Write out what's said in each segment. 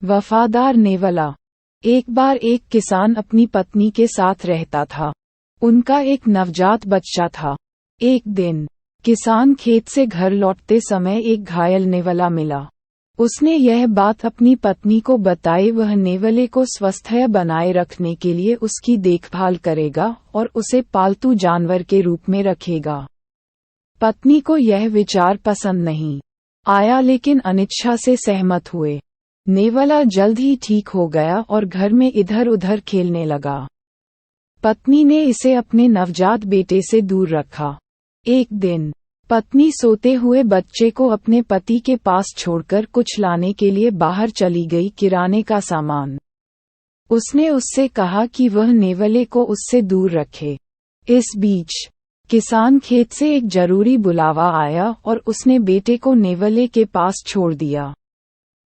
वफादार नेवला। एक बार एक किसान अपनी पत्नी के साथ रहता था। उनका एक नवजात बच्चा था। एक दिन किसान खेत से घर लौटते समय एक घायल नेवला मिला। उसने यह बात अपनी पत्नी को बताई। वह नेवले को स्वस्थ बनाए रखने के लिए उसकी देखभाल करेगा और उसे पालतू जानवर के रूप में रखेगा। पत्नी को यह विचार पसंद नहीं आया, लेकिन अनिच्छा से सहमत हुए। नेवला जल्द ही ठीक हो गया और घर में इधर उधर खेलने लगा। पत्नी ने इसे अपने नवजात बेटे से दूर रखा। एक दिन पत्नी सोते हुए बच्चे को अपने पति के पास छोड़कर कुछ लाने के लिए बाहर चली गई, किराने का सामान। उसने उससे कहा कि वह नेवले को उससे दूर रखे। इस बीच किसान खेत से एक जरूरी बुलावा आया और उसने बेटे को नेवले के पास छोड़ दिया।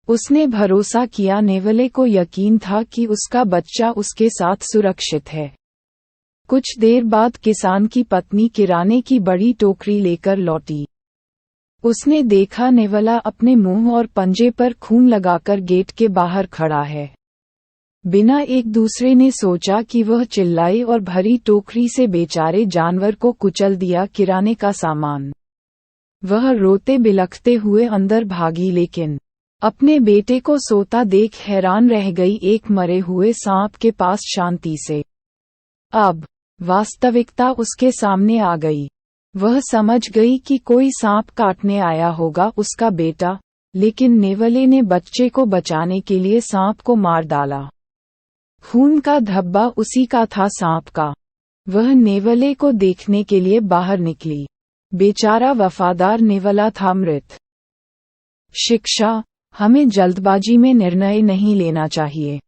उसने भरोसा किया, नेवले को यकीन था कि उसका बच्चा उसके साथ सुरक्षित है। कुछ देर बाद किसान की पत्नी किराने की बड़ी टोकरी लेकर लौटी। उसने देखा नेवला अपने मुंह और पंजे पर खून लगाकर गेट के बाहर खड़ा है। बिना एक दूसरे ने सोचा कि वह चिल्लाई और भरी टोकरी से बेचारे जानवर को कुचल दिया, किराने का सामान। वह रोते बिलखते हुए अंदर भागी, लेकिन अपने बेटे को सोता देख हैरान रह गई, एक मरे हुए सांप के पास शांति से। अब वास्तविकता उसके सामने आ गई। वह समझ गई कि कोई सांप काटने आया होगा उसका बेटा, लेकिन नेवले ने बच्चे को बचाने के लिए सांप को मार डाला। खून का धब्बा उसी का था, सांप का। वह नेवले को देखने के लिए बाहर निकली। बेचारा वफादार नेवला था मृत। शिक्षा: हमें जल्दबाजी में निर्णय नहीं लेना चाहिए।